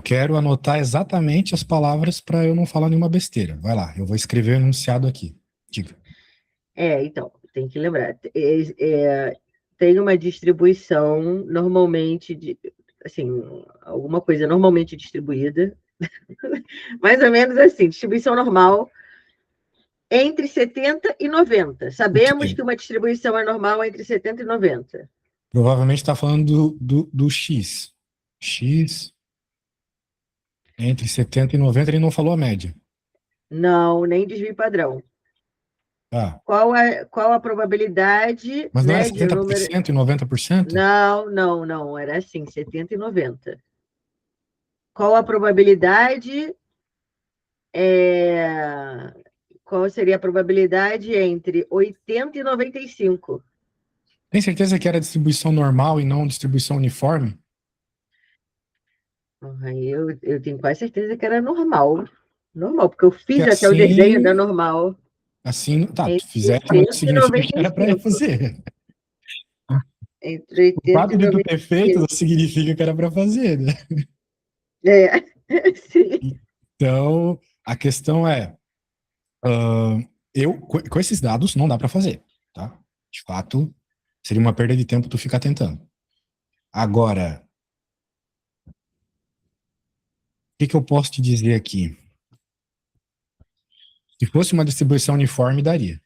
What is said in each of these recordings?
quero anotar exatamente as palavras para eu não falar nenhuma besteira. Vai lá, eu vou escrever o enunciado aqui. Diga. Então, tem que lembrar. Tem uma distribuição normalmente, assim, alguma coisa normalmente distribuída, mais ou menos assim, distribuição normal, entre 70 e 90. O Sabemos quê? que uma distribuição é normal entre 70 e 90. Provavelmente está falando do X. X entre 70 e 90, ele não falou a média. Não, nem desvio padrão. Tá. Qual a probabilidade, Mas não era né, de um número... 70% e 90%? Não, não, não, era assim, 70 e 90. Qual a probabilidade é, qual seria a probabilidade entre 80 e 95? Tem certeza que era distribuição normal e não distribuição uniforme? Eu tenho quase certeza que era normal. Normal, porque eu Que fiz até o desenho da assim, normal. tá, tu Entre fizeste, mas 80 e significa que era para 95. fazer. Entre O 80 fato e de tu ter feito não 95. significa que era para fazer, né? É, sim. Então, a questão é, com esses dados não dá para fazer, tá? De fato, seria uma perda de tempo tu ficar tentando. Agora, o que que eu posso te dizer aqui? Se fosse uma distribuição uniforme, daria.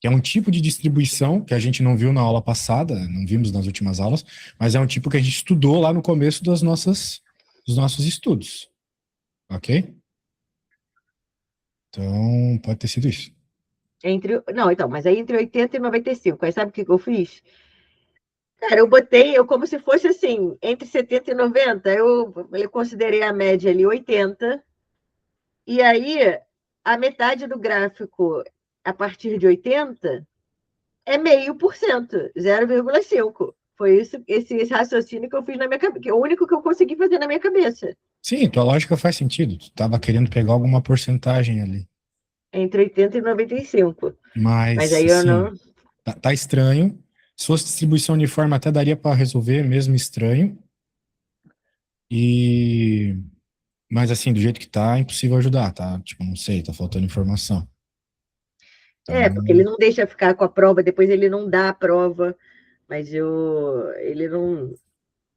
Que é um tipo de distribuição que a gente não viu na aula passada, não vimos nas últimas aulas, mas é um tipo que a gente estudou lá no começo dos nossos estudos. Ok? Então, pode ter sido isso. Não, então, mas aí entre 80 e 95. Aí sabe o que eu fiz? Cara, eu botei, como se fosse assim, entre 70 e 90, eu considerei a média ali 80. E aí, a metade do gráfico a partir de 80 é 0,5%, 0,5. Foi esse raciocínio que eu fiz na minha cabeça, que é o único que eu consegui fazer na minha cabeça. Sim, tua lógica faz sentido. Tu estava querendo pegar alguma porcentagem ali. Entre 80 e 95. Mas Mas, aí eu não. assim, tá estranho. Se fosse distribuição uniforme, até daria para resolver, mesmo estranho. E... Mas, assim, do jeito que tá, é impossível ajudar, tá? Tipo, não sei, tá faltando informação. Porque ele Então, não deixa ficar com a prova, depois ele não dá a prova, mas ele não.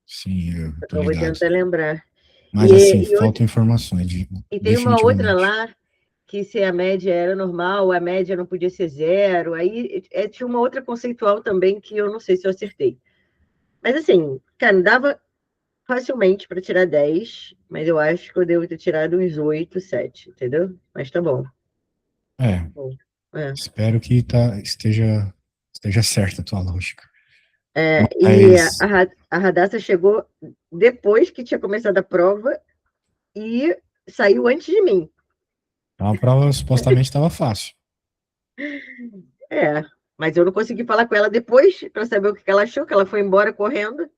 sim, eu tô Eu vou ligado. tentar lembrar. Mas, assim, E, e, faltam informações, e tem uma outra definitivamente. lá que se a média era normal, a média não podia ser zero. Aí tinha uma outra conceitual também que eu não sei se eu acertei. Mas assim, cara, dava facilmente para tirar 10, mas eu acho que eu devo ter tirado uns 8, 7, entendeu? Mas tá bom. É, Bom, É. espero que esteja certa a tua lógica. E Mas a Radassa chegou depois que tinha começado a prova e saiu antes de mim. a prova supostamente estava fácil. É, mas eu não consegui falar com ela depois para saber o que ela achou, que ela foi embora correndo.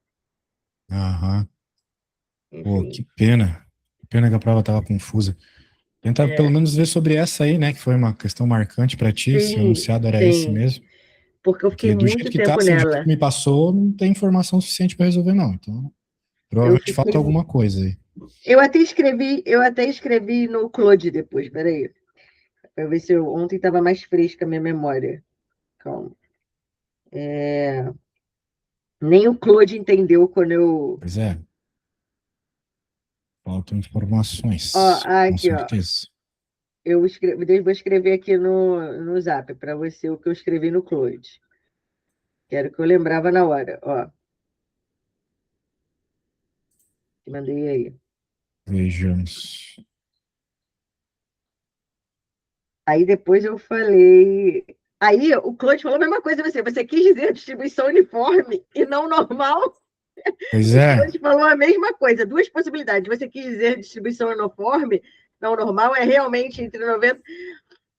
Aham. Pô, Enfim, que pena. Que pena que a prova estava confusa. Tenta pelo é, menos ver sobre essa aí, né? Que foi uma questão marcante para ti, se o sim, enunciado era esse sim, mesmo. porque eu fiquei Porque do jeito muito que tá, tempo assim, do jeito que nela. me passou, não tem informação suficiente para resolver, não. Então, Eu provavelmente fiquei. falta alguma coisa aí. Eu até escrevi no Claude depois, peraí. Para ver se ontem estava mais fresca a minha memória. Calma. Nem o Claude entendeu quando eu. Pois é, faltam Ó, informações, com aqui, ó. certeza. Vou escrever aqui no Zap para você o que eu escrevi no Claude. Que era o que eu lembrava na hora. Ó, mandei aí. Vejamos. Aí depois eu falei. Aí o Claude falou a mesma coisa que você. Você quis dizer distribuição uniforme e não normal? Pois O é, Claude falou a mesma coisa. Duas possibilidades. Você quis dizer distribuição uniforme, não normal, é realmente entre 90.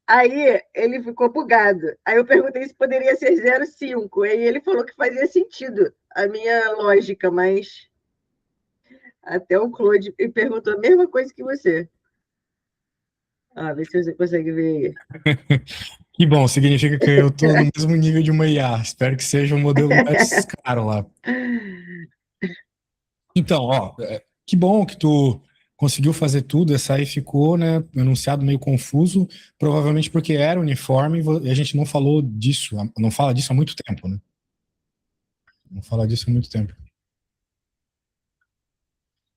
Aí ele ficou bugado. Aí eu perguntei se poderia ser 0,5. Aí ele falou que fazia sentido a minha lógica, mas até o Claude me perguntou a mesma coisa que você. Vê se você consegue ver que bom, significa que eu tô no mesmo nível de uma IA. Espero que seja um modelo mais caro lá. aí. Então, ó, que bom que tu conseguiu fazer tudo. Essa aí ficou, né, enunciado meio confuso, provavelmente porque era uniforme e a gente não falou disso, não fala disso há muito tempo, né? Não fala disso há muito tempo.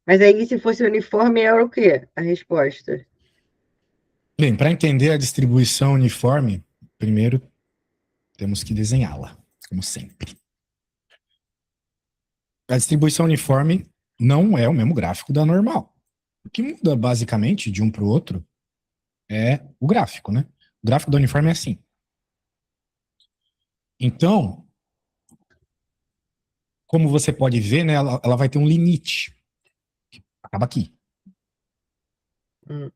Mas aí, se fosse uniforme, era o quê? A resposta. Bem, para entender a distribuição uniforme, primeiro temos que desenhá-la, como sempre. A distribuição uniforme não é o mesmo gráfico da normal. O que muda basicamente de um para o outro é o gráfico, né? O gráfico da uniforme é assim. Então, como você pode ver, né, ela vai ter um limite. Acaba aqui. Hum,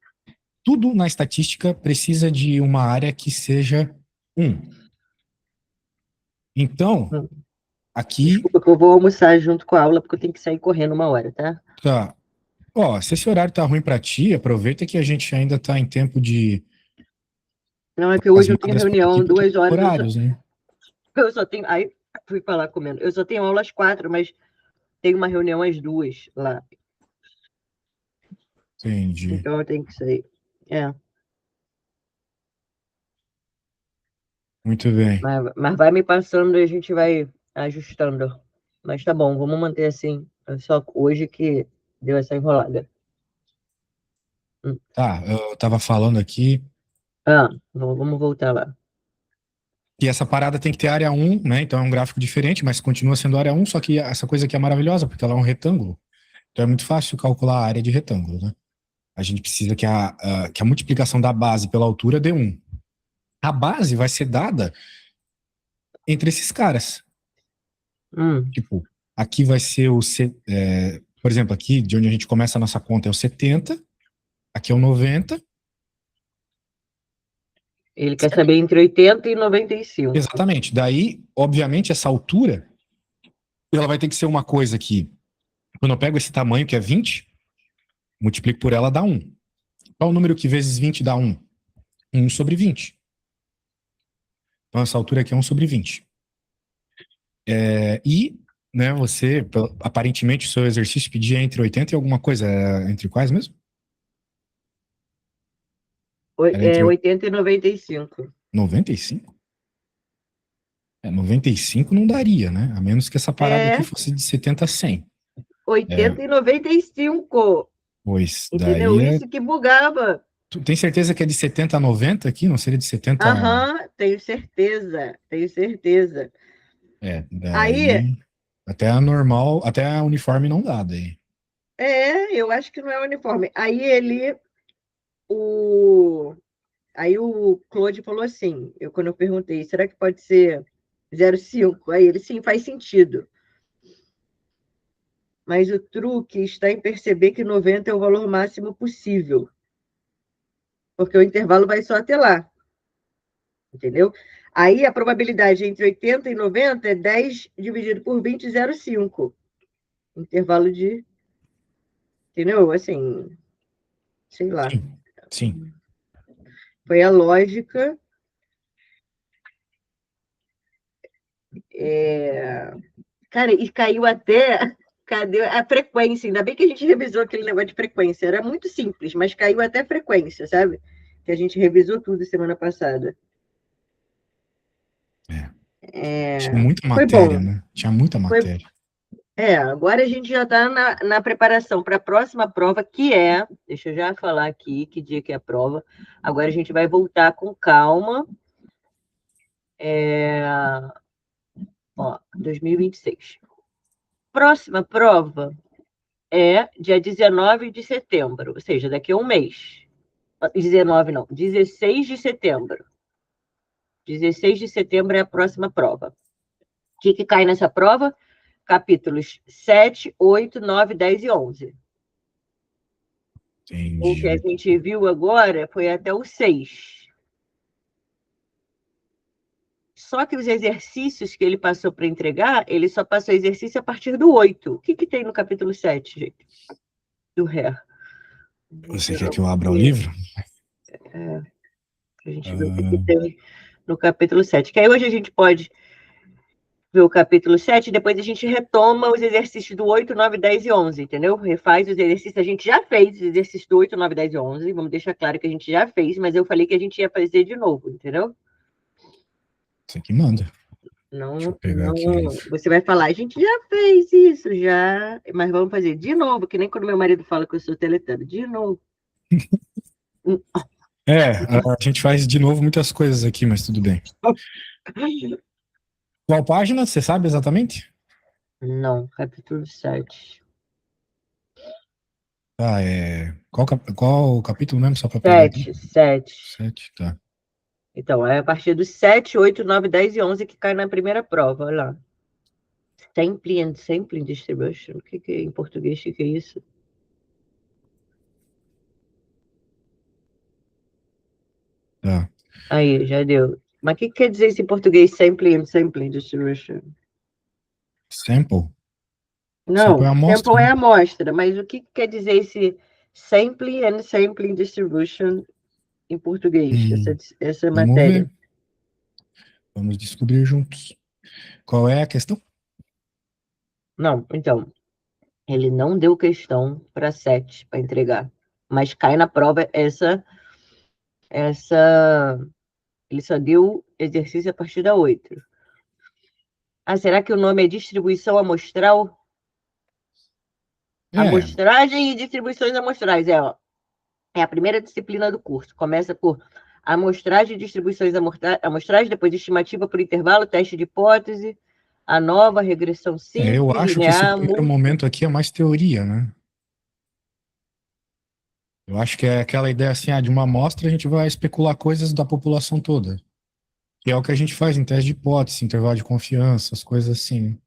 Tudo na estatística precisa de uma área que seja 1. Então, hum. aqui Desculpa que eu vou almoçar junto com a aula, porque eu tenho que sair correndo 1 hora, tá? tá. Ó, se esse horário tá ruim para ti, aproveita que a gente ainda tá em tempo de Não, é que as hoje eu tenho madras por aqui, reunião porque 2 horas, horários, né? eu só tenho. Aí fui falar comendo. Eu só tenho aula às 4, mas tenho uma reunião às 2 lá. Entendi. Então eu tenho que sair. É, Muito bem. mas vai me passando e a gente vai ajustando. Mas tá bom, vamos manter assim. É só hoje que deu essa enrolada. Hum. Tá, eu tava falando aqui Ah, vamos voltar lá. que essa parada tem que ter área 1, né? Então é um gráfico diferente, mas continua sendo área 1, só que essa coisa aqui é maravilhosa, porque ela é um retângulo. Então é muito fácil calcular a área de retângulo, né? A gente precisa que a multiplicação da base pela altura dê 1. A base vai ser dada entre esses caras. Hum, Tipo, aqui vai ser por exemplo, aqui de onde a gente começa a nossa conta é o 70, aqui é o 90. ele quer saber entre 80 e 95. Exatamente. Daí, obviamente, essa altura, ela vai ter que ser uma coisa que, quando eu pego esse tamanho, que é 20, multiplico por ela, dá 1. Qual o número que vezes 20 dá 1? 1 sobre 20. Então, essa altura aqui é 1 sobre 20. E, né, você, aparentemente, o seu exercício pedia entre 80 e alguma coisa. Entre quais mesmo? Era É entre 80 e 95. 95? 95 não daria, né? A menos que essa parada aqui É, fosse de 70 a 100. É, 80 e 95. pois Entendeu? daí Isso que bugava. Tu tem certeza que é de 70 a 90 aqui? Não seria de 70 a... Aham, tenho certeza, tenho certeza. Aí, Daí até a normal, até a uniforme não dá daí. eu acho que não é uniforme. O, aí o Claude falou assim, quando eu perguntei, será que pode ser 0,5? Aí ele, sim, faz sentido. Mas o truque está em perceber que 90 é o valor máximo possível, porque o intervalo vai só até lá, entendeu? Aí a probabilidade entre 80 e 90 é 10 dividido por 20, 0,5. Intervalo de, entendeu? Assim, sei lá. Sim, sim. Foi a lógica. É... Cara, e caiu até. Cadê a frequência? Ainda bem que a gente revisou aquele negócio de frequência. Era muito simples, mas caiu até frequência, sabe? Que a gente revisou tudo semana passada. É. Tinha É... muita Foi matéria, bom. né? Tinha muita Foi... matéria. Agora a gente já está na preparação para a próxima prova, que é. Deixa eu já falar aqui que dia que é a prova. Agora a gente vai voltar com calma. Ó, 2026. Próxima prova é dia 19 de setembro, ou seja, daqui a um mês. 19 não, 16 de setembro. 16 de setembro é a próxima prova. O que cai nessa prova? Capítulos 7, 8, 9, 10 e 11. O que a Entendi. gente viu agora foi até o 6. Só que os exercícios que ele passou para entregar, ele só passou exercício a partir do 8. O que tem no capítulo 7, gente? Do Ré. Você quer que eu abra o livro? A gente vê o que Ah, tem no capítulo 7. Que aí hoje a gente pode ver o capítulo 7, depois a gente retoma os exercícios do 8, 9, 10 e 11, entendeu? Refaz os exercícios, a gente já fez os exercícios do 8, 9, 10 e 11, vamos deixar claro que a gente já fez, mas eu falei que a gente ia fazer de novo, entendeu? Você que manda. Deixa eu Não, pegar aqui o não, livro. você vai falar, a gente já fez isso, já, mas vamos fazer de novo, que nem quando meu marido fala que eu sou teletano, de novo. A gente faz de novo muitas coisas aqui, mas tudo bem. Qual página? Você sabe exatamente? Não, capítulo 7. Tá, qual o capítulo mesmo, só para pegar aqui? 7. 7, tá. Então, é a partir dos 7, 8, 9, 10 e 11 que cai na primeira prova, olha lá. Sampling distribution. O que é em português? O que é isso? Tá. Aí, já deu. Mas o que quer dizer isso em português? Sampling distribution. Sample? Sample é Não, a amostra, sample é né? a amostra, mas o que quer dizer esse sampling distribution em português? Essa Vamos matéria. ver. Vamos descobrir juntos. Qual é a questão? Não, então, ele não deu questão para 7 para entregar, mas cai na prova essa ele só deu exercício a partir da 8. Ah, será que o nome é distribuição amostral? É, Amostragem e distribuições amostrais, ó. É a primeira disciplina do curso. Começa por amostragem e distribuições amostrais, depois estimativa por intervalo, teste de hipótese, a nova regressão eu simples, acho que esse linear, primeiro momento aqui é mais teoria, né? Eu acho que é aquela ideia assim, de uma amostra a gente vai especular coisas da população toda. Que é o que a gente faz em teste de hipótese, intervalo de confiança, as coisas assim.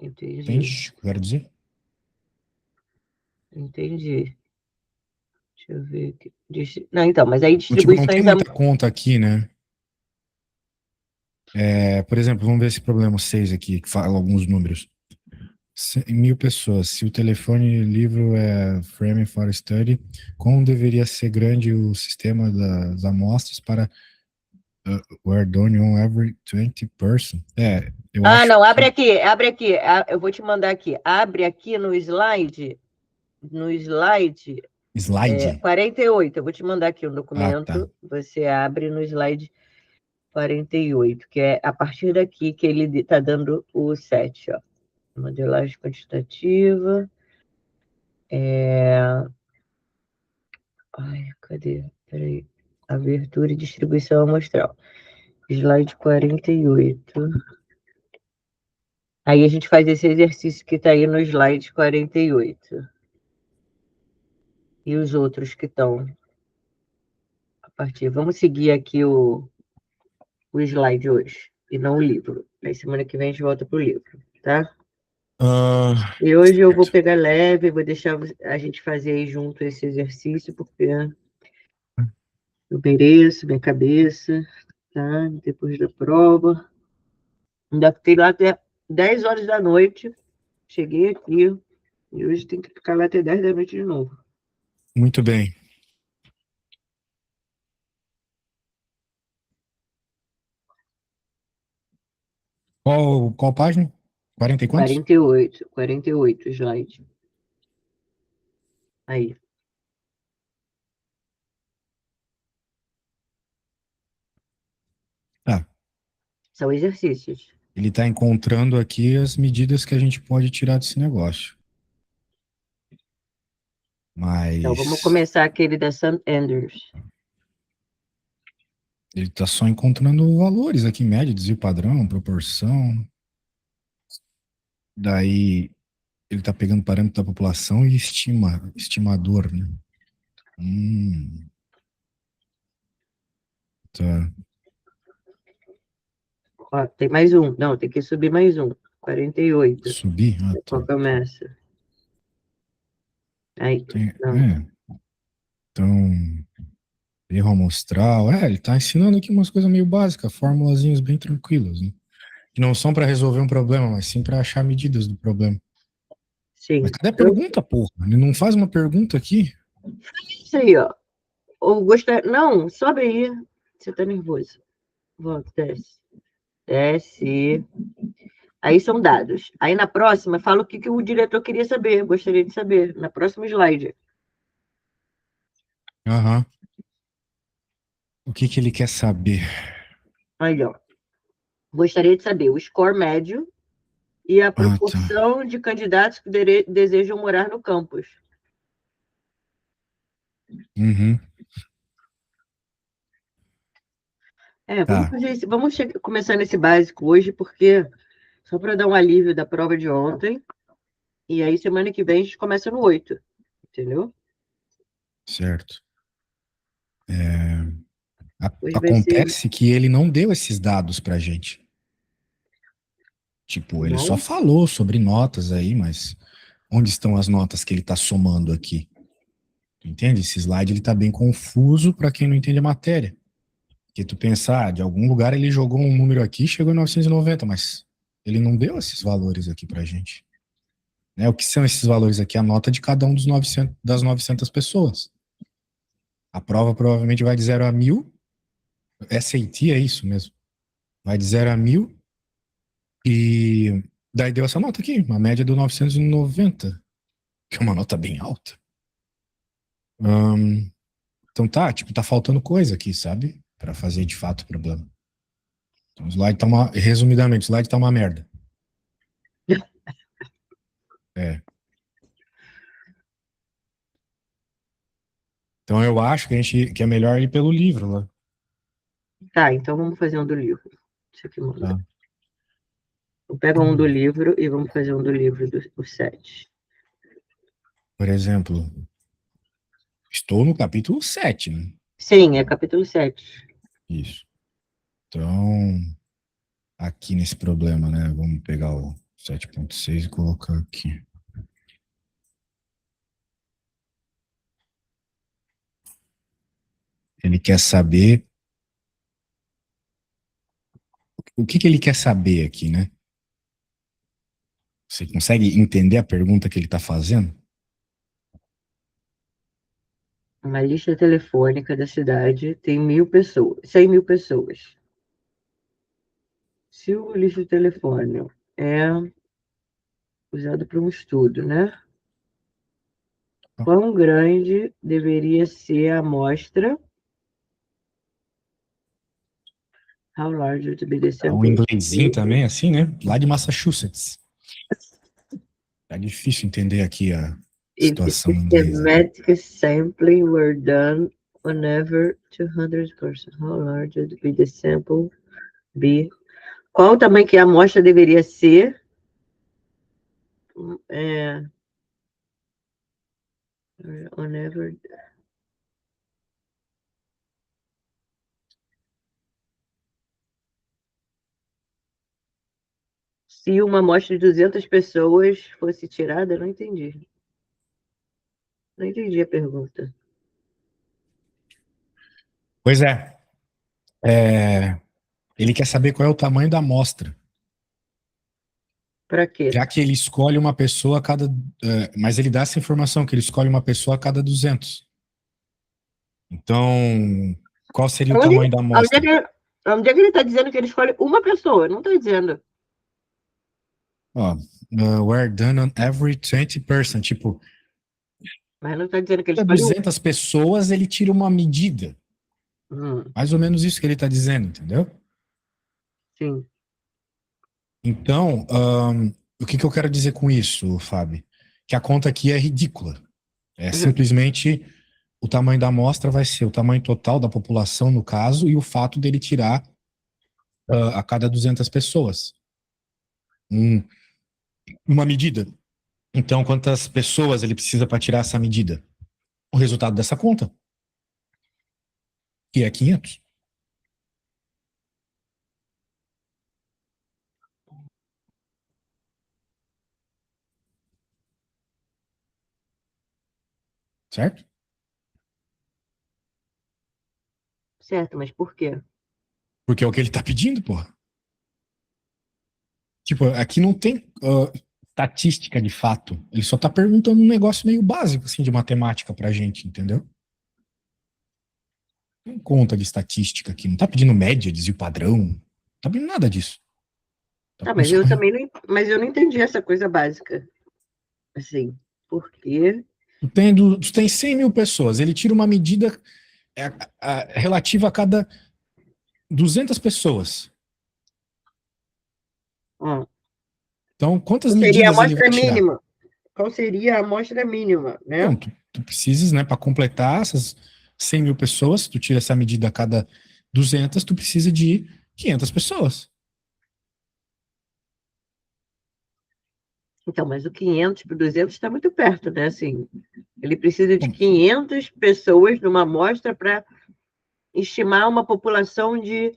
Entendi, Entende o que eu quero dizer? entendi. Deixa eu ver aqui. Não, então, mas aí Então, tipo, não tem distribuições. muita conta aqui, né? Por exemplo, vamos ver esse problema 6 aqui, que fala alguns números. 100.000 pessoas. Se o telefone livro é Frame for Study, como deveria ser grande o sistema das amostras para were done on every 20 person? Eu Ah, acho não, abre que aqui, abre aqui. Eu vou te mandar aqui. Abre aqui no slide slide. 48. Eu vou te mandar aqui um Ah, tá. documento. Você abre no slide 48, que é a partir daqui que ele está dando o 7, ó. Modelagem quantitativa. Ai, cadê? Peraí. Abertura e distribuição amostral. Slide 48. Aí a gente faz esse exercício que está aí no slide 48. E os outros que estão a partir. Vamos seguir aqui o slide hoje, e não o livro. Aí semana que vem a gente volta para o livro, tá? Ah, E hoje eu vou certo. pegar leve, vou deixar a gente fazer aí junto esse exercício, porque eu mereço, minha cabeça, tá? Depois da prova. Ainda fiquei lá até 10 horas da noite. Cheguei aqui e hoje tem que ficar lá até 10 da noite de novo. Muito bem. Qual página? 40 e quantos? 48 slide. Aí. Ah, São exercícios. ele está encontrando aqui as medidas que a gente pode tirar desse negócio. Então, vamos Mas começar aquele da St. Andrews. ele está só encontrando valores aqui, média, desvio padrão, proporção. Daí ele está pegando parâmetro da população e estimador, né? Hum, tá. Ó, tem mais um. Não, tem que subir mais um. 48. Subir? Ah, tá. Qual começa? Aí, não. Então, erro amostral. Ele está ensinando aqui umas coisas meio básicas, formulazinhas bem tranquilas, né? Que não são para resolver um problema, mas sim para achar medidas do problema. Mas Sim. cadê a Então, pergunta, porra? Ele não faz uma pergunta aqui? isso aí, ó. Ou gostar. Não, sobe aí. Você tá nervoso. Volta, desce. S. Aí são dados. Aí na próxima, fala o que o diretor queria saber, gostaria de saber, na próxima slide. Aham. O que que ele quer saber? Aí, ó. Gostaria de saber o score médio e a Ah, tá. proporção de candidatos que desejam morar no campus. Uhum. Vamos Tá, fazer vamos começar nesse básico hoje, porque só para dar um alívio da prova de ontem. E aí, semana que vem, a gente começa no 8, entendeu? certo. É, Hoje vai ser. acontece que ele não deu esses dados pra gente. Tipo, ele só Não? falou sobre notas aí, mas onde estão as notas que ele tá somando aqui? Entende? Esse slide ele tá bem confuso para quem não entende a matéria. Porque tu pensar, de algum lugar ele jogou um número aqui e chegou em 990, mas ele não deu esses valores aqui pra gente. Né? O que são esses valores aqui? A nota de cada um dos 900, das 900 pessoas. A prova provavelmente vai de 0 a 1000. SAT é isso mesmo. Vai de 0 a 1000 e daí deu essa nota aqui, uma média do 990, que é uma nota bem alta. Hum, então tá, tipo, tá faltando coisa aqui, sabe? Pra fazer de fato o problema. Então, o slide tá resumidamente, o slide tá uma merda. É. Então eu acho que é melhor ir pelo livro lá. Tá, então vamos fazer um do livro. Isso aqui manda. Tá? Eu pego um do livro e vamos fazer um do livro do 7. Por exemplo, estou no capítulo 7, né? Sim, é capítulo 7. Isso. Então, aqui nesse problema, né? Vamos pegar o 7.6 e colocar aqui. Ele quer saber. O que que ele quer saber aqui, né? Você consegue entender a pergunta que ele está fazendo? Uma lista telefônica da cidade tem 1.000 pessoas, 100 mil pessoas. Se o lista de telefone é usado para um estudo, né? Quão grande deveria ser a amostra? How large would be the Um sample? inglesinho também, assim, né? Lá de Massachusetts. Tá difícil entender aqui a If situação inglesa. systematic sampling were done on over 200 persons, how large would be the sample be? Qual o tamanho que a amostra deveria ser? É, on over. Se uma amostra de 200 pessoas fosse tirada, não entendi. Não entendi a pergunta. Pois é, ele quer saber qual é o tamanho da amostra. Para quê? Já que ele escolhe uma pessoa a cada. Mas ele dá essa informação, que ele escolhe uma pessoa a cada 200. Então, qual seria o Onde, tamanho da onde, é amostra? que, onde é que ele está dizendo que ele escolhe uma pessoa? Não está dizendo. Ó, were done on every 20%. Tipo, Mas não está dizendo que ele cada escolhe um. 200 pessoas ele tira uma medida. Mais ou menos isso que ele está dizendo, entendeu? Sim. Então, o que que eu quero dizer com isso, Fábio? Que a conta aqui é ridícula. É simplesmente o tamanho da amostra vai ser o tamanho total da população, no caso, e o fato dele tirar a cada 200 pessoas. Uma medida. Então, quantas pessoas ele precisa para tirar essa medida? O resultado dessa conta, que é 500. Certo? Certo, mas por quê? Porque é o que ele está pedindo, porra. Tipo, aqui não tem estatística de fato. Ele só está perguntando um negócio meio básico, assim, de matemática pra gente, entendeu? Não tem conta de estatística aqui. Não está pedindo média, desvio padrão. Tá vendo nada disso. Tá Tá, vendo mas só- eu também não, mas eu não entendi essa coisa básica. Assim, por quê? Tu tem 100 mil pessoas, ele tira uma medida é, relativa a cada 200 pessoas. Ó, Então, quantas qual seria a medidas ele vai amostra tirar? mínima? Qual seria a amostra mínima, Então, né? tu precisas, né, para completar essas 100 mil pessoas, tu tira essa medida a cada 200, tu precisa de 500 pessoas. Então, mas o 500 para 200 está muito perto, né? Assim, ele precisa de 500 pessoas numa amostra para estimar uma população de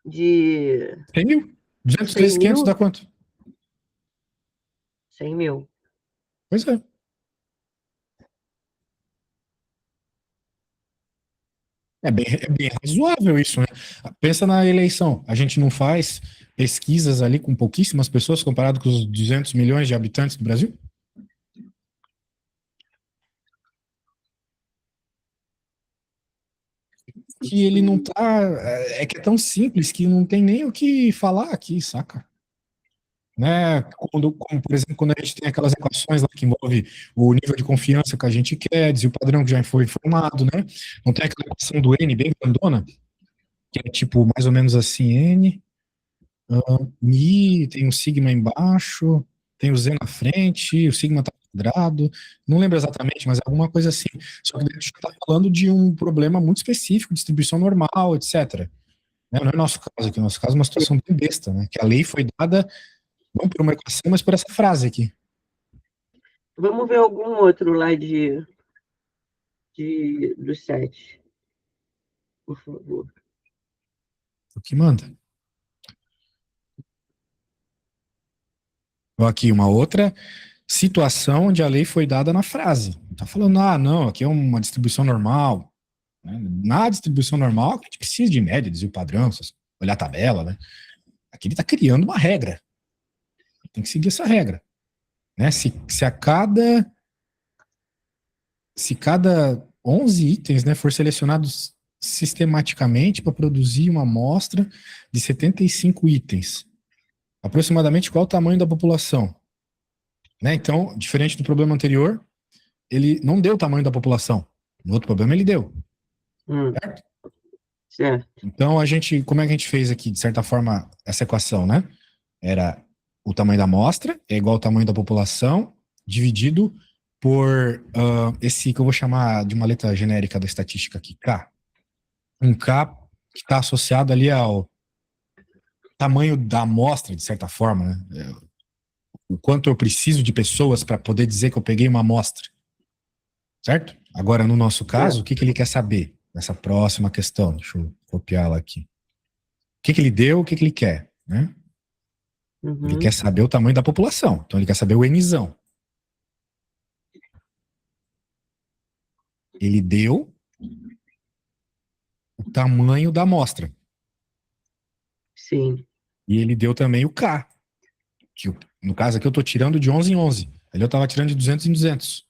100 mil. 200 100 vezes 500 dá mil? quanto? 100 mil. Pois é. É bem razoável isso, né? Pensa na eleição. A gente não faz pesquisas ali com pouquíssimas pessoas comparado com os 200 milhões de habitantes do Brasil? Que ele não tá. É que é tão simples que não tem nem o que falar aqui, saca? Né? Como, por exemplo, quando a gente tem aquelas equações lá que envolve o nível de confiança que a gente quer, diz o padrão que já foi informado, né? Não tem aquela equação do N bem grandona, que é tipo mais ou menos assim, N, Mi, tem um sigma embaixo, tem o Z na frente, o sigma tá quadrado, não lembro exatamente, mas é alguma coisa assim. Só que a gente está falando de um problema muito específico, distribuição normal, etc. Né? Não é nosso caso aqui, nosso caso é uma situação bem besta, né? Que a lei foi dada não por uma equação, mas por essa frase aqui. Vamos ver algum outro lá do site, por favor. O que manda. Ó, aqui uma outra situação onde a lei foi dada na frase. Não tá falando, ah, não, aqui é uma distribuição normal. Né? Na distribuição normal, a gente precisa de média, desvio padrão, olhar a tabela, né? Aqui ele está criando uma regra. Tem que seguir essa regra. Né? Se cada 11 itens, né, for selecionados sistematicamente para produzir uma amostra de 75 itens, aproximadamente qual o tamanho da população? Né? Então, diferente do problema anterior, ele não deu o tamanho da população. No outro problema, ele deu. Hum, Certo? certo. Então, como é que a gente fez aqui, de certa forma, essa equação, né? Era o tamanho da amostra é igual ao tamanho da população, dividido por esse que eu vou chamar de uma letra genérica da estatística aqui, K. Um K que está associado ali ao tamanho da amostra, de certa forma, né? O quanto eu preciso de pessoas para poder dizer que eu peguei uma amostra, certo? Agora, no nosso caso, o Certo. que ele quer saber nessa próxima questão? Deixa eu copiá-la aqui. O que ele deu, o que ele quer, né? Ele quer Uhum. saber o tamanho da população, então ele quer saber o Nzão. Ele deu o tamanho da amostra. Sim. E ele deu também o K, que no caso aqui eu estou tirando de 11 em 11. Ali eu estava tirando de 200 em 200.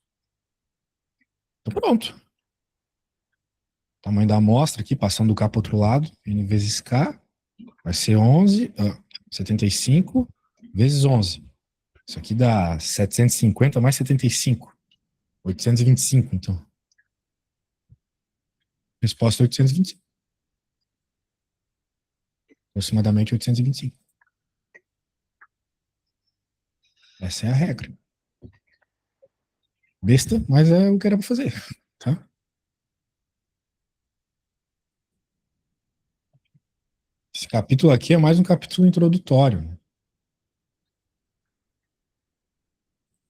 Então pronto. Tamanho da amostra aqui, passando do K para o outro lado, N vezes K, vai ser 11, 75 vezes 11. Isso aqui dá 750 mais 75. 825, então. Resposta 825. Aproximadamente 825. Essa é a regra. Besta, mas é o que era para fazer. Tá? Esse capítulo aqui é mais um capítulo introdutório. Né?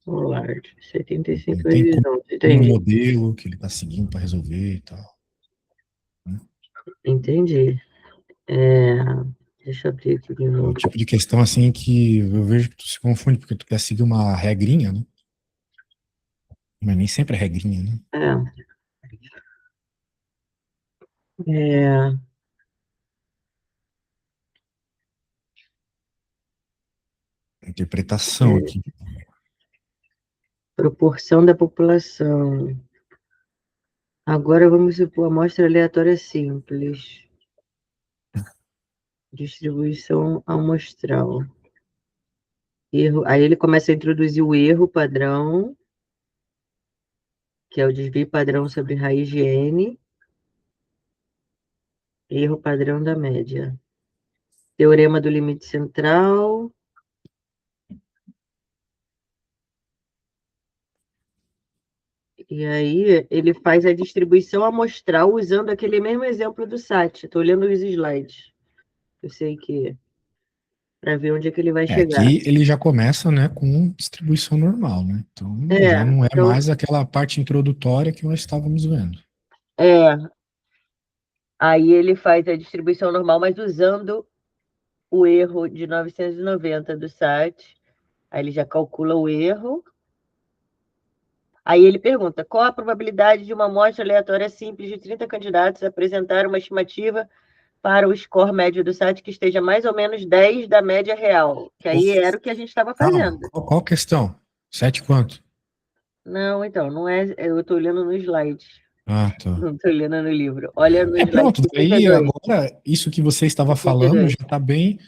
Large. 75 Não tem vezes como 11. um Entendi. modelo que ele está seguindo para resolver e tal. Né? Entendi. É, deixa eu abrir aqui de É o novo. tipo de questão assim que eu vejo que tu se confunde, porque tu quer seguir uma regrinha, né? Mas nem sempre é regrinha, né? É, é, Interpretação é, aqui. proporção da população. Agora vamos supor amostra aleatória simples. Distribuição amostral. Erro. Aí ele começa a introduzir o erro padrão, que é o desvio padrão sobre raiz de N. Erro padrão da média. Teorema do limite central. E aí ele faz a distribuição amostral usando aquele mesmo exemplo do SAT. Estou olhando os slides. Eu sei que para ver onde é que ele vai chegar. Aqui ele já começa, né, com distribuição normal, né? Então já não é Então, mais aquela parte introdutória que nós estávamos vendo. é, aí ele faz a distribuição normal, mas usando o erro de 990 do SAT. Aí ele já calcula o erro. Aí ele pergunta: qual a probabilidade de uma amostra aleatória simples de 30 candidatos apresentar uma estimativa para o score médio do site que esteja mais ou menos 10 da média real? Que aí era o que a gente estava Calma, fazendo. qual a questão? Sete quanto? Não, então, não é. Eu estou olhando no slide. Ah, tá. Não estou olhando no livro. Olha no slide Pronto, daí 62. agora isso que você estava falando 62. já está bem,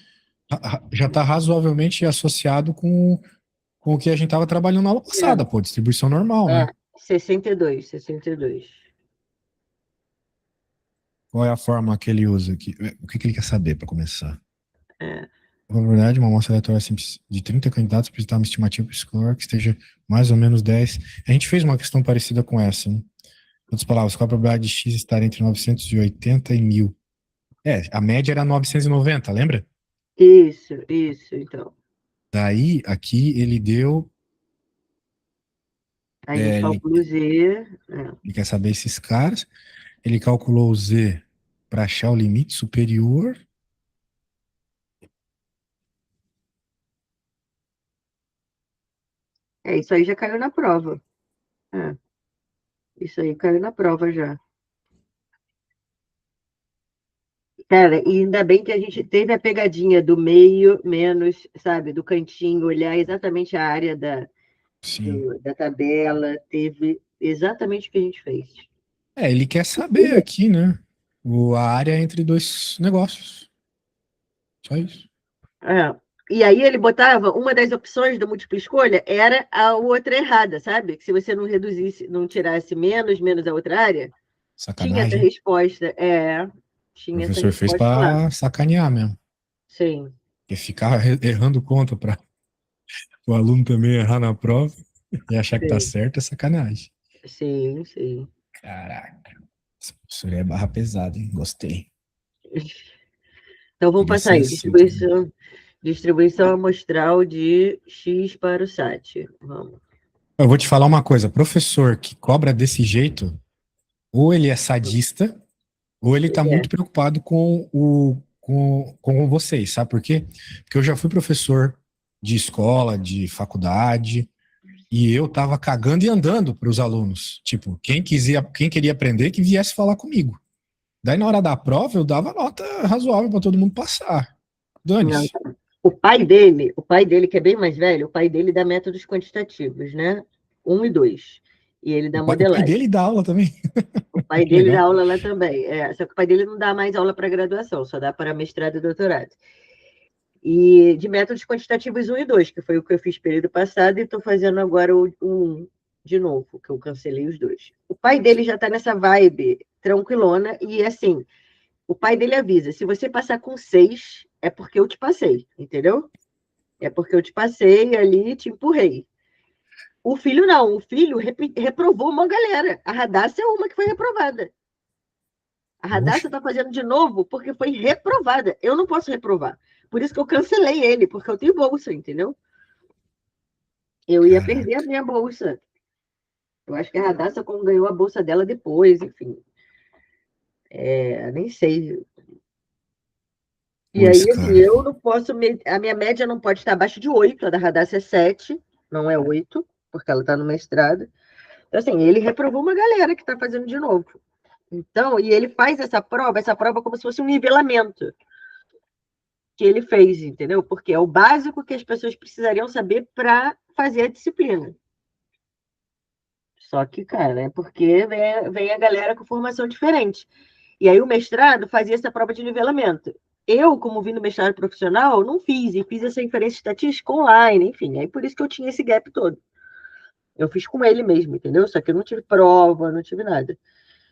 já está razoavelmente associado com o que a gente estava trabalhando na aula passada, pô, distribuição normal, É, né? 62, 62. Qual é a forma que ele usa aqui? O que que ele quer saber para começar? É. Na verdade, uma amostra aleatória simples de 30 candidatos apresentar uma estimativa para score que esteja mais ou menos 10. A gente fez uma questão parecida com essa, né? Em outras palavras, qual a probabilidade de X estar entre 980 e 1000? A média era 990, lembra? Isso, então. Daí, aqui ele deu, Aí a gente é, ele, calcula o Z. ele quer saber esses caras, ele calculou o Z para achar o limite superior. Isso aí já caiu na prova. É, isso aí caiu na prova já. Cara, e ainda bem que a gente teve a pegadinha do meio menos, sabe, do cantinho, olhar exatamente a área Sim. da tabela, teve exatamente o que a gente fez. Ele quer saber aqui, né? A área entre dois negócios. Só isso. É. E aí ele botava, uma das opções do múltipla escolha era a outra errada, sabe? Que se você não reduzisse, não tirasse menos a outra área, tinha essa Sacanagem. resposta. O Tinha essa professor fez resposta lá. para sacanear mesmo. Sim, Porque ficar errando conta para o aluno também errar na prova e achar que tá sim, certo é sacanagem. sim. Caraca, esse professor é barra pesada, hein? Gostei. Então vamos Queria passar ser aí. assim também. Distribuição amostral de X para o SAT. Vamos. Eu vou te falar uma coisa: professor que cobra desse jeito, ou ele é sadista, ou ele tá É. muito preocupado com vocês, sabe por quê? Porque eu já fui professor de escola, de faculdade, e eu tava cagando e andando para os alunos. Tipo, quem queria aprender, que viesse falar comigo. Daí, na hora da prova, eu dava nota razoável para todo mundo passar. Não, Dane-se. então, o pai dele, que é bem mais velho, o pai dele dá métodos quantitativos, né? Um e dois. E ele dá O pai modelagem. dele dá aula também. O pai Que dele dá legal. aula lá também. Só que o pai dele não dá mais aula para graduação, só dá para mestrado e doutorado. E de métodos quantitativos um e 2, que foi o que eu fiz período passado, e estou fazendo agora o 1 de novo, que eu cancelei os dois. O pai dele já está nessa vibe tranquilona, e assim, o pai dele avisa: se você passar com 6, é porque eu te passei, entendeu? É porque eu te passei ali e te empurrei. O filho não, o filho reprovou uma galera. A Radassa é uma que foi reprovada. A Poxa, Radassa está fazendo de novo porque foi reprovada. Eu não posso reprovar. Por isso que eu cancelei ele, porque eu tenho bolsa, entendeu? Eu ia perder a caraca. minha bolsa. Eu acho que a Radassa ganhou a bolsa dela depois, enfim. Nem sei. E Pois, aí, assim, cara. eu não posso. A minha média não pode estar abaixo de 8. A da Radassa é 7, não é 8, porque ela está no mestrado. Então, assim, ele reprovou uma galera que está fazendo de novo. Então, e ele faz essa prova como se fosse um nivelamento que ele fez, entendeu? Porque é o básico que as pessoas precisariam saber para fazer a disciplina. Só que, cara, é porque vem a galera com formação diferente. E aí o mestrado fazia essa prova de nivelamento. Eu, como vim no mestrado profissional, não fiz, e fiz essa inferência estatística online, enfim, aí por isso que eu tinha esse gap todo. Eu fiz com ele mesmo, entendeu? Só que eu não tive prova, não tive nada.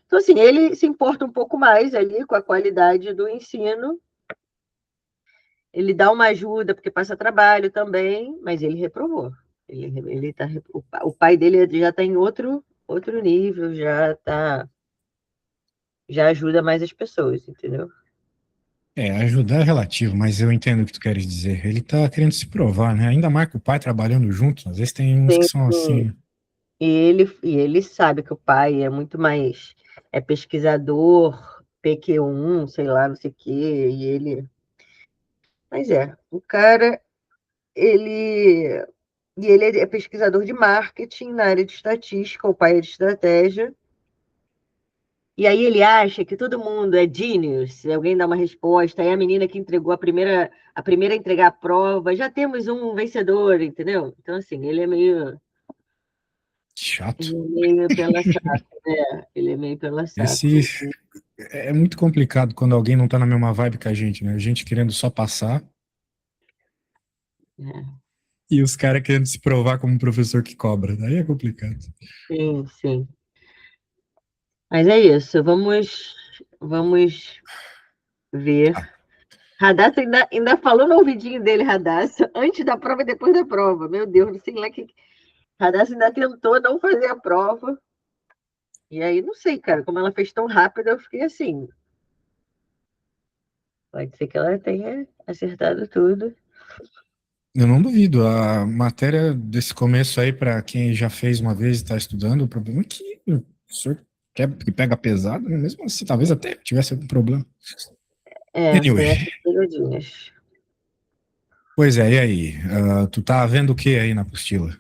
Então, assim, ele se importa um pouco mais ali com a qualidade do ensino, ele dá uma ajuda, porque passa trabalho também, mas ele reprovou. Ele tá, o pai dele já está em outro nível, já ajuda mais as pessoas, entendeu? Ajudar é relativo, mas eu entendo o que tu queres dizer. Ele tá querendo se provar, né? Ainda mais com o pai trabalhando junto. Às vezes tem uns que Sim, são sim. assim. E ele sabe que o pai é muito mais pesquisador, PQ1, sei lá, não sei o quê, e ele. Mas o cara, ele. E ele é pesquisador de marketing na área de estatística, o pai é de estratégia. E aí ele acha que todo mundo é genius, se alguém dá uma resposta, aí a menina que entregou a primeira a entregar a prova, já temos um vencedor, entendeu? Então, assim, Chato. ele é meio pela saco, né? Ele é meio pela Esse saco. é muito complicado quando alguém não tá na mesma vibe que a gente, né? A gente querendo só passar É, e os caras querendo se provar como um professor que cobra. Aí é complicado. sim, sim. Mas é isso, vamos ver. Ah, Radassa ainda falou no ouvidinho dele, Radassa, antes da prova e depois da prova. Meu Deus, não sei lá que. Radassa ainda tentou não fazer a prova. E aí, não sei, cara, como ela fez tão rápido, eu fiquei assim. Pode ser que ela tenha acertado tudo. eu não duvido. A matéria desse começo aí, para quem já fez uma vez e está estudando, o problema é que o professor que pega pesado, né? Mesmo assim, talvez até tivesse algum problema. Tem Anyway, essas pegadinhas. pois é, e aí? Tu tá vendo o que aí na apostila?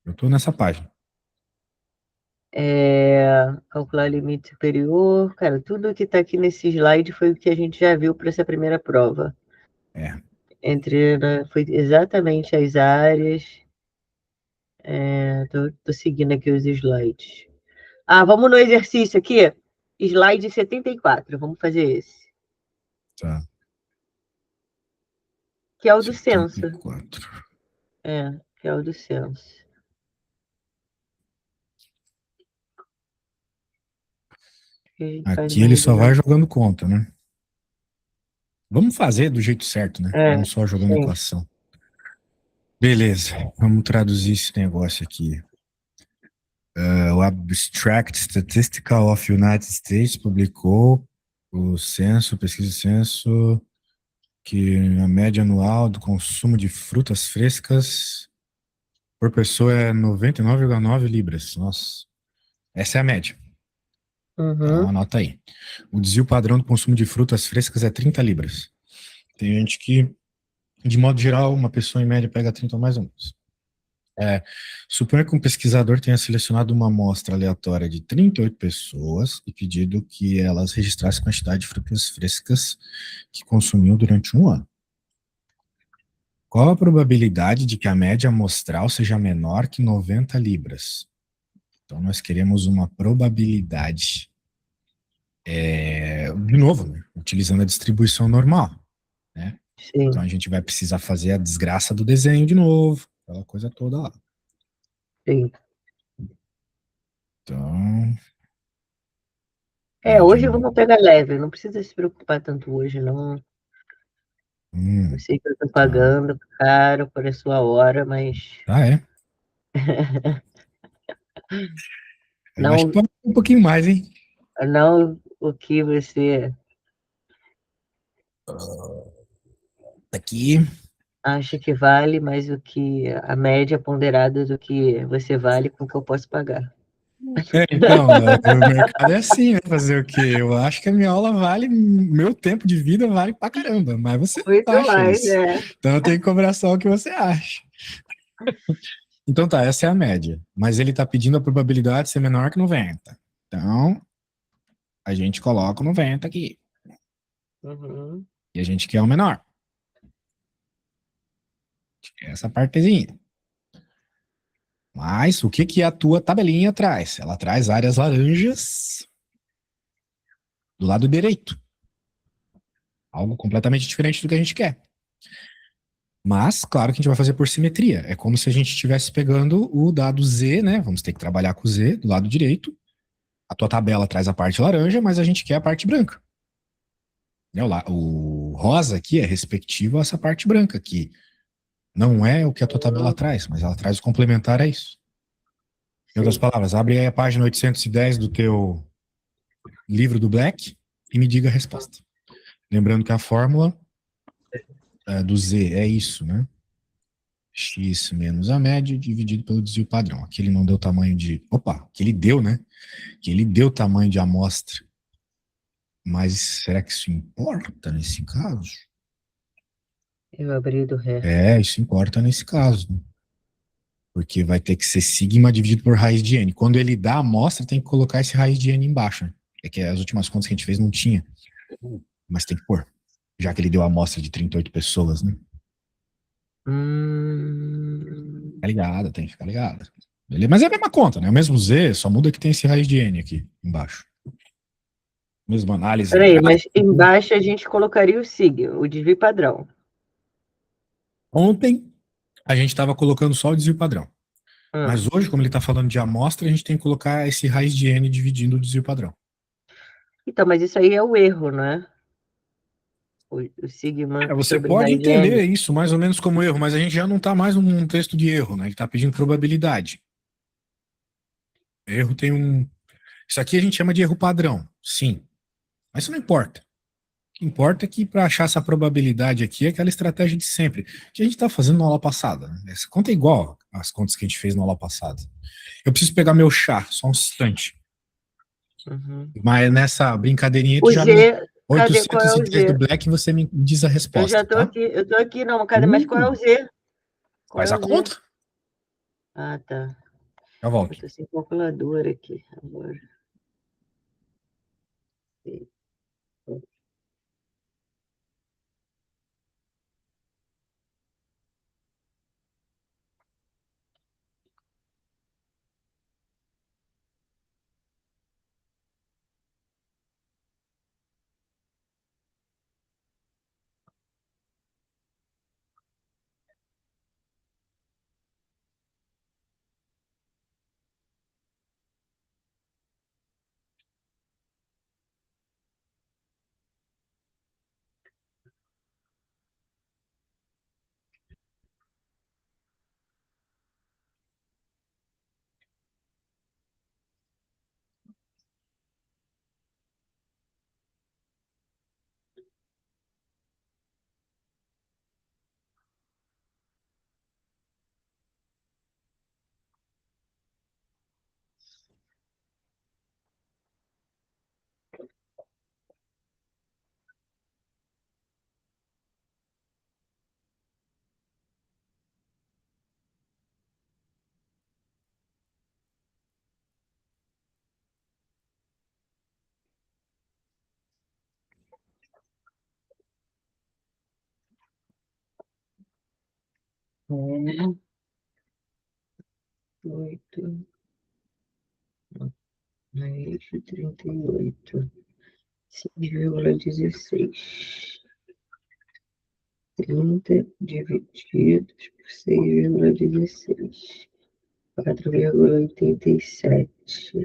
Eu tô nessa página. Calcular limite superior. Cara, tudo que está aqui nesse slide foi o que a gente já viu para essa primeira prova. É, Né, foi exatamente as áreas. Tô seguindo aqui os slides. Vamos no exercício aqui. Slide 74. Vamos fazer esse. tá. Que é o do setenta e censo. quatro. Que é o do censo. Que a gente faz Aqui uma ele só vai revisão. jogando conta, né? Vamos fazer do jeito certo, né? Não só jogando Sim. equação. Beleza, vamos traduzir esse negócio aqui. O Abstract Statistical of United States publicou o censo, pesquisa de censo, que a média anual do consumo de frutas frescas por pessoa é 99,9 libras. Nossa, essa é a média. Então Uhum. anota aí. O desvio padrão do consumo de frutas frescas é 30 libras. Tem gente que, de modo geral, uma pessoa em média pega 30 ou mais ou menos. Suponha que um pesquisador tenha selecionado uma amostra aleatória de 38 pessoas e pedido que elas registrassem a quantidade de frutas frescas que consumiam durante um ano. Qual a probabilidade de que a média amostral seja menor que 90 libras? Então, nós queremos uma probabilidade. De novo, né, utilizando a distribuição normal. Né? Então, Sim, a gente vai precisar fazer a desgraça do desenho de novo, aquela coisa toda lá. sim. Então, média Hoje vamos anual. pegar leve. Não precisa se preocupar tanto hoje, não. Eu Hum, sei que eu tô tá. pagando caro por a sua hora, mas Ah, é? Eu acho que não, pode ser um pouquinho mais, hein? não o que você Aqui. acha que vale, mas o que a média ponderada do que você vale com o que eu posso pagar. Então, o mercado é assim, né? Fazer o quê? Eu acho que a minha aula vale, meu tempo de vida vale pra caramba, mas você não Muito acha mais, isso. Então eu tenho que cobrar só o que você acha. Então tá, essa é a média. Mas ele tá pedindo a probabilidade de ser menor que 90. Então, a gente coloca o 90 aqui. Uhum. E a gente quer o menor. Essa partezinha. Mas o que que a tua tabelinha traz? Ela traz áreas laranjas do lado direito. Algo completamente diferente do que a gente quer. Mas, claro que a gente vai fazer por simetria. É como se a gente estivesse pegando o dado Z, né? Vamos ter que trabalhar com o Z do lado direito. A tua tabela traz a parte laranja, mas a gente quer a parte branca. Né? O rosa aqui é respectivo a essa parte branca, que não é o que a tua tabela traz, mas ela traz o complementar a isso. Em outras Sim. palavras, abre aí a página 810 do teu livro do Black e me diga a resposta. Lembrando que a fórmula do Z é isso, né? X menos a média dividido pelo desvio padrão. Aqui ele não deu tamanho de. Opa, que ele deu, né? Que ele deu tamanho de amostra. Mas será que isso importa nesse caso? Eu abri do ré. Isso importa nesse caso, né? Porque vai ter que ser sigma dividido por raiz de n. Quando ele dá a amostra, tem que colocar esse raiz de n embaixo, né? É que as últimas contas que a gente fez não tinha. Mas tem que pôr. Já que ele deu a amostra de 38 pessoas, né? Fica ligado, tem que ficar ligado. Beleza? Mas é a mesma conta, né? O mesmo Z, só muda que tem esse raiz de n aqui embaixo. Mesma análise. Peraí, mas embaixo a gente colocaria o sig, o desvio padrão. Ontem a gente estava colocando só o desvio padrão. Hum. Mas hoje, como ele está falando de amostra, a gente tem que colocar esse raiz de n dividindo o desvio padrão. Então, mas isso aí é o erro, né? O sigma Você sobre pode raiz de n. entender isso mais ou menos como erro, mas a gente já não está mais num texto de erro, né? Ele está pedindo probabilidade. Erro tem um. Isso aqui a gente chama de erro padrão, sim. Mas isso não importa. O que importa é que para achar essa probabilidade aqui é aquela estratégia de sempre, que a gente está fazendo na aula passada. Né? Essa conta é igual às contas que a gente fez na aula passada. Eu preciso pegar meu chá, só um instante. Uhum. Mas nessa brincadeirinha, O tu já me. Z, cadê? Qual é o 810 do Z? Black, você me diz a Eu já resposta, tá? tô aqui, não, cadê? Mas qual é o Z? Qual Faz é a o Z? conta, Ah, tá. já Eu volto. tô sem calculadora aqui agora. É, 8 mais 38. 6,16. 30 divididos por 6,16. 4,87.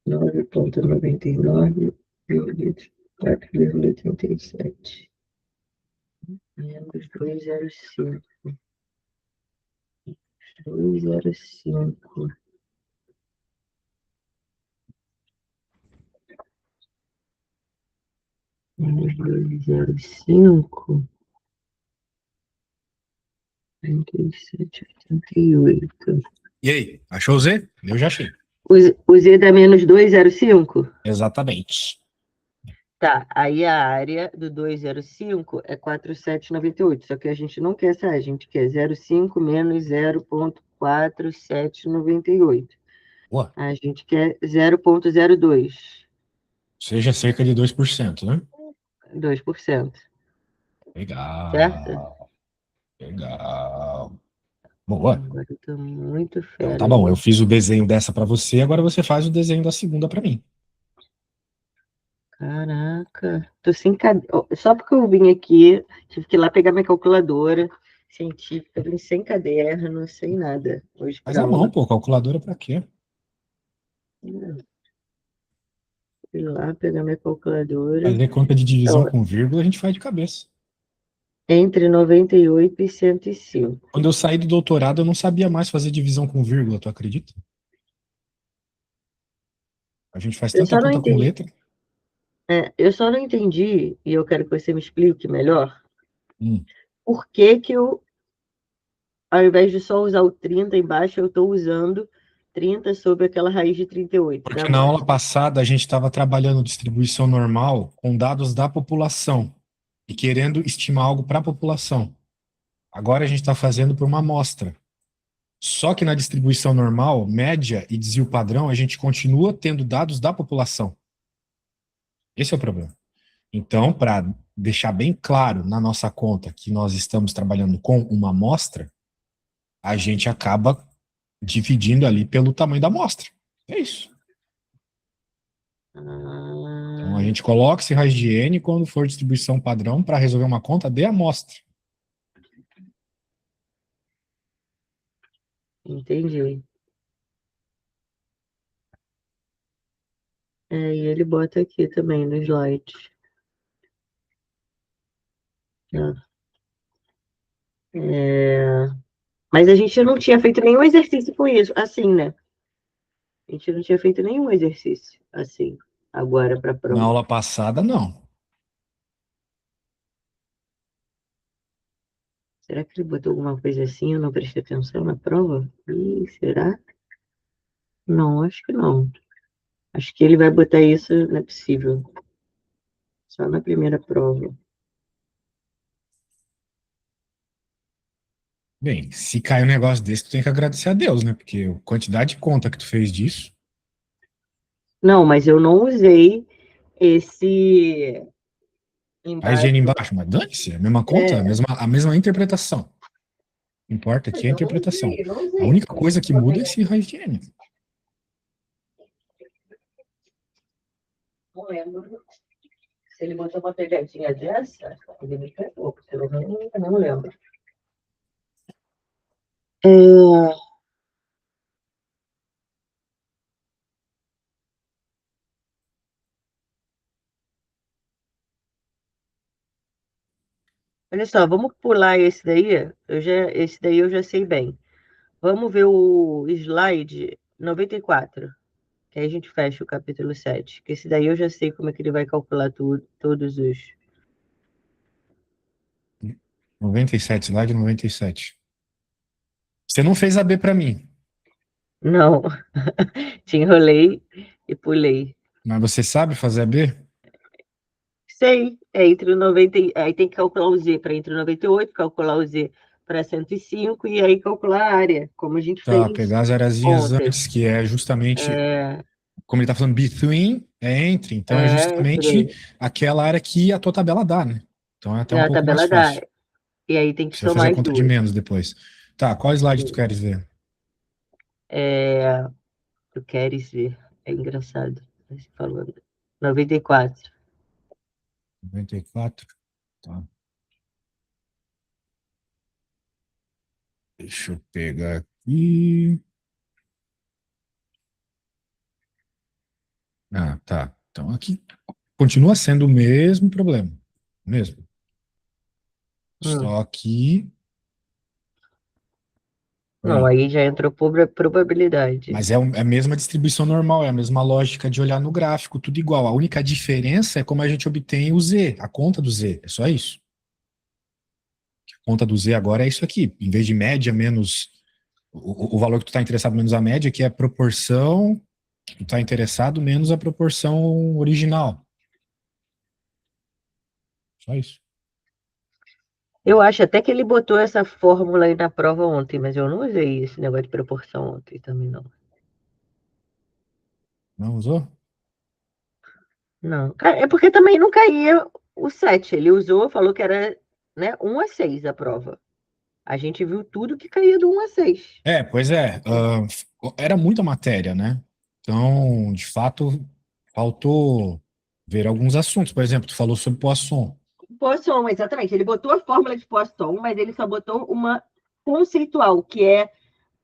9,99 divididos por 4,87. Menos 2,05. 2,05. Menos 2,05. 37,88. E aí, achou o Z? Eu já achei. O Z dá menos 2,05? Exatamente. Tá, aí a área do 205 é 4,798. Só que a gente não quer essa área, a gente quer 0,5 menos 0,4798. Boa. A gente quer 0,02. Seja cerca de 2%, né? 2%. Certo? Legal. Legal. Boa. Agora eu tô muito Então tá fera bom, eu nisso. fiz o desenho dessa para você, agora você faz o desenho da segunda para mim. Caraca, tô sem caderno. Só porque eu vim aqui, tive que ir lá pegar minha calculadora científica, vim sem caderno, sem nada hoje Faz para à mão, aula. pô, calculadora pra quê? Fui lá pegar minha calculadora. Fazer conta de divisão Então, com vírgula, a gente faz de cabeça. entre 98 e 105. Quando eu saí do doutorado, eu não sabia mais fazer divisão com vírgula, tu acredita? A gente faz Eu tanta só não conta com entendi, letra. eu só não entendi, e eu quero que você me explique melhor, Hum. por que que eu, ao invés de só usar o 30 embaixo, eu estou usando 30 sobre aquela raiz de 38 da Porque na aula amostra. passada a gente estava trabalhando distribuição normal com dados da população e querendo estimar algo para a população. Agora a gente está fazendo para uma amostra. Só que na distribuição normal, média e desvio padrão, a gente continua tendo dados da população. Esse é o problema. Então, para deixar bem claro na nossa conta que nós estamos trabalhando com uma amostra, a gente acaba dividindo ali pelo tamanho da amostra. É isso. Então, a Ah, gente coloca esse raiz de N quando for distribuição padrão para resolver uma conta de amostra. entendi. E ele bota aqui também no slide. Tá? É, mas a gente não tinha feito nenhum exercício com isso, assim, né? A gente não tinha feito nenhum exercício assim, agora para a Na prova. aula passada, não. Será que ele botou alguma coisa assim? Eu não prestei atenção na prova? Ih, será? Não, acho que não. Acho que ele vai botar isso, não é possível. Só na primeira prova. Bem, se cai um negócio desse, tu tem que agradecer a Deus, né? Porque a quantidade de conta que tu fez disso, Não, mas eu não usei esse a higiene embaixo. embaixo, mas dane-se, a mesma conta, É, a mesma interpretação. O que importa aqui é a eu não interpretação. usei, não A usei. única coisa que muda é esse raiz de N. Não lembro. Se ele botou uma pegadinha dessa, ele me pegou, porque eu não lembro. É, olha só, vamos pular esse daí. Esse daí eu já sei bem. Vamos ver o slide 94, que aí a gente fecha o capítulo 7. Que esse daí eu já sei como é que ele vai calcular tudo, todos os. 97, slide 97. Você não fez a B para mim, Não, te enrolei e pulei. mas você sabe fazer a B? Sei, é entre o 90, aí tem que calcular o Z para entre o 98, calcular o Z para 105 e aí calcular a área, como a gente Tá, fez pegar as arazinhas ontem. antes, que é justamente, É, como ele tá falando between, é entre, então é entre justamente aquela área que a tua tabela dá, né? Então é até um a pouco mais tabela da fácil. área. E aí tem que Você vai fazer somar a as conta de duas. menos depois. Tá, qual slide tu queres ver? É, tu queres ver? É engraçado. Você falando. 94. 94. Tá. Deixa eu pegar aqui. Ah, tá. Então aqui continua sendo o mesmo problema. Mesmo. Hum. Só que, Não, bem, aí já entrou probabilidade. é a mesma distribuição normal, é a mesma lógica de olhar no gráfico, tudo igual. A única diferença é como a gente obtém o Z, a conta do Z. É só isso. A conta do Z agora é isso aqui. Em vez de média menos o valor que tu está interessado menos a média, que é a proporção que tu está interessado menos a proporção original. Só isso. Eu acho até que ele botou essa fórmula aí na prova ontem, mas eu não usei esse negócio de proporção ontem também, não. Não usou? Não. É porque também não caía o 7. Ele usou, falou que era, né, 1 a 6 a prova. A gente viu tudo que caía do 1 a 6. É, pois é. Era muita matéria, né? Então, de fato, faltou. ver alguns assuntos. Por exemplo, tu falou sobre Poisson. Poisson, exatamente. Ele botou a fórmula de Poisson, mas ele só botou uma conceitual, que é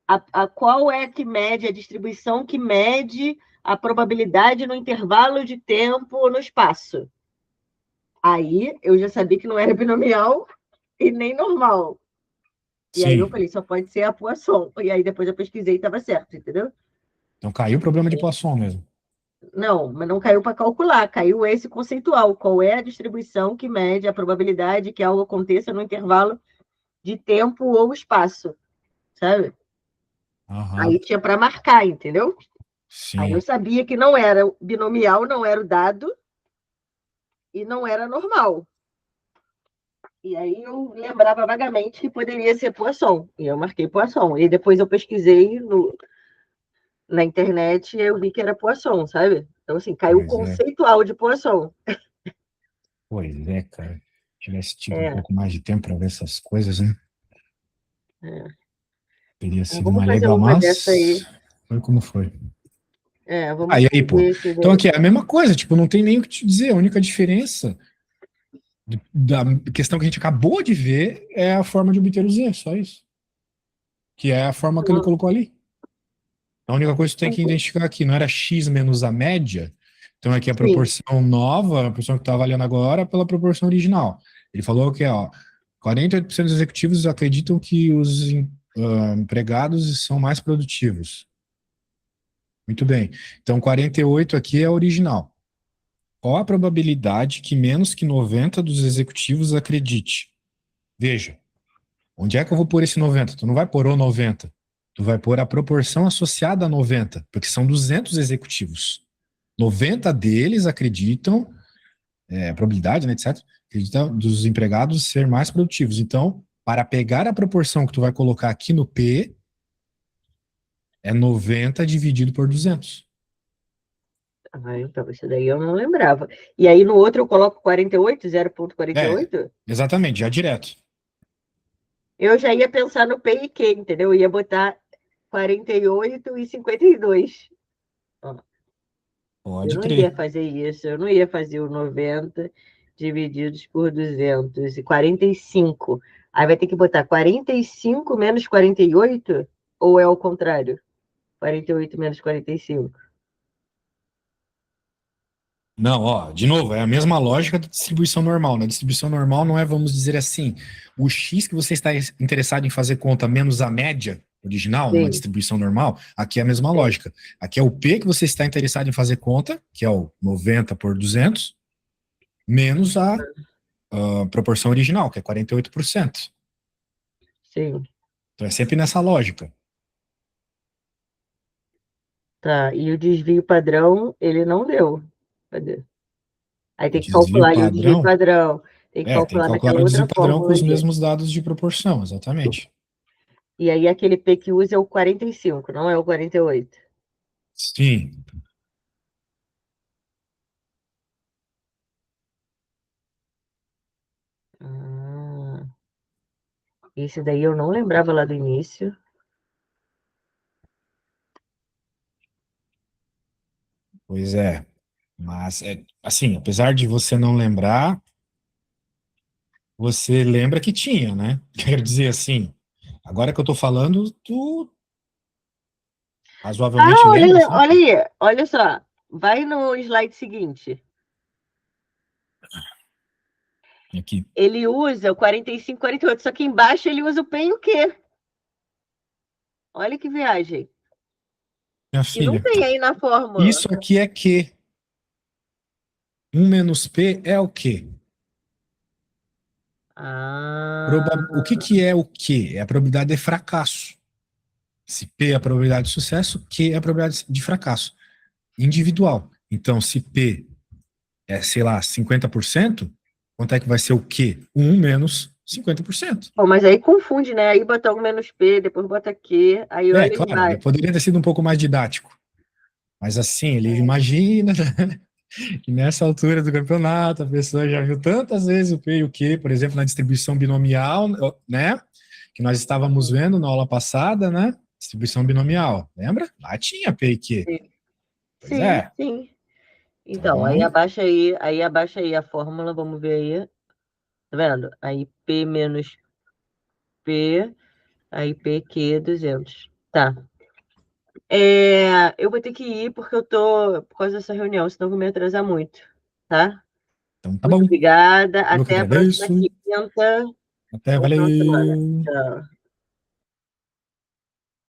a qual é que mede, a distribuição que mede a probabilidade no intervalo de tempo no espaço. Aí eu já sabia que não era binomial e nem normal. E aí eu Sim. falei, só pode ser a Poisson. E aí depois eu pesquisei e estava certo, entendeu? Então caiu o problema de Poisson mesmo. Não, mas não caiu para calcular, caiu esse conceitual. Qual é a distribuição que mede a probabilidade que algo aconteça no intervalo de tempo ou espaço, sabe? Aham. Aí tinha para marcar, entendeu? Aí eu Sim. sabia que não era binomial, não era o dado e não era normal. E aí eu lembrava vagamente que poderia ser Poisson. E eu marquei Poisson. E depois eu pesquisei na internet e eu vi que era Poisson, sabe? Então, assim, caiu o Pois é. conceitual de Poisson. Pois é, cara. Tivesse tido um É, pouco mais de tempo para ver essas coisas, né? é. Teria Então, sido vamos mais fazer legal, uma dessa mas aí. foi como foi. Vamos Aí, pô. fazer esse Então daí. aqui é a mesma coisa, tipo, não tem nem o que te dizer. A única diferença da questão que a gente acabou de ver é a forma de obter o Z, só isso. Que é a forma que ele colocou ali. A única coisa que tu tem que identificar aqui não era x menos a média. Então aqui a Sim. proporção nova, a proporção que tu tá avaliando agora, pela proporção original. Ele falou que, ó, 48% dos executivos acreditam que os empregados são mais produtivos. Muito bem. Então 48 aqui é a original. Qual a probabilidade que menos que 90 dos executivos acredite? Veja, onde é que eu vou pôr esse 90? Tu não vai pôr o 90. Tu vai pôr a proporção associada a 90, porque são 200 executivos. 90 deles acreditam, a probabilidade, né, etc., acreditam dos empregados ser mais produtivos. Então, para pegar a proporção que tu vai colocar aqui no P, é 90 dividido por 200. Então, isso daí eu não lembrava. E aí no outro eu coloco 48, É, 0,48? exatamente, já direto. Eu já ia pensar no P e Q, entendeu? Eu ia botar 48 e 52. Ó, eu Pode não ia crer. fazer isso, eu não ia fazer o 90 divididos por 245. Aí vai ter que botar 45 menos 48? Ou é o contrário? 48 menos 45. Não, ó, de novo, é a mesma lógica da distribuição normal. Na distribuição normal não é, vamos dizer assim, o X que você está interessado em fazer conta menos a média original, numa Sim, distribuição normal, aqui é a mesma sim. lógica. Aqui é o P que você está interessado em fazer conta, que é o 90 por 200, menos a proporção original, que é 48%. Sim. Então é sempre nessa lógica. Tá. E o desvio padrão, ele não deu. Cadê? Aí O tem que desvio calcular aí o desvio padrão, padrão. Tem que tem que calcular calcular naquela o desvio outra padrão com fórmula os ali. mesmos dados de proporção, exatamente. E aí aquele P que usa é o 45, não é o 48. Sim, Ah, esse daí eu não lembrava lá do início. pois é. Mas, assim, apesar de você não lembrar, você lembra que tinha, né? Quero dizer assim, agora que eu tô falando, tu razoavelmente lembra, Olha, assim? olha aí, olha só. Vai no slide seguinte. Aqui. Ele usa o 45, 48, só que embaixo ele usa o P e o Q. Olha que viagem. Minha E não filha, tem aí na fórmula. isso aqui é Q. Um menos P é o quê? Ah, O que que é o Q? É a probabilidade de fracasso. Se P é a probabilidade de sucesso, Q é a probabilidade de fracasso. Individual. Então, se P é, sei lá, 50%, quanto é que vai ser o Q? Um menos 50%. bom, mas aí confunde, né? Aí bota um menos P, depois bota Q, aí É, olha claro, ele embaixo. poderia ter sido um pouco mais didático. Mas assim, ele imagina que nessa altura do campeonato a pessoa já viu tantas vezes o P e o Q, por exemplo, na distribuição binomial, né? Que nós estávamos vendo na aula passada, né? Distribuição binomial, lembra? Lá tinha P e Q. Sim, Pois sim. é. Sim. Então, aí abaixa aí a fórmula, vamos ver aí. Tá vendo? Aí P menos P, aí PQ 200. Tá. Eu vou ter que ir porque eu tô por causa dessa reunião, senão eu vou me atrasar muito, tá? Então tá Muito bom. obrigada. Eu que Até a próxima agradeço. quinta Até, ou final de semana. valeu. Tchau.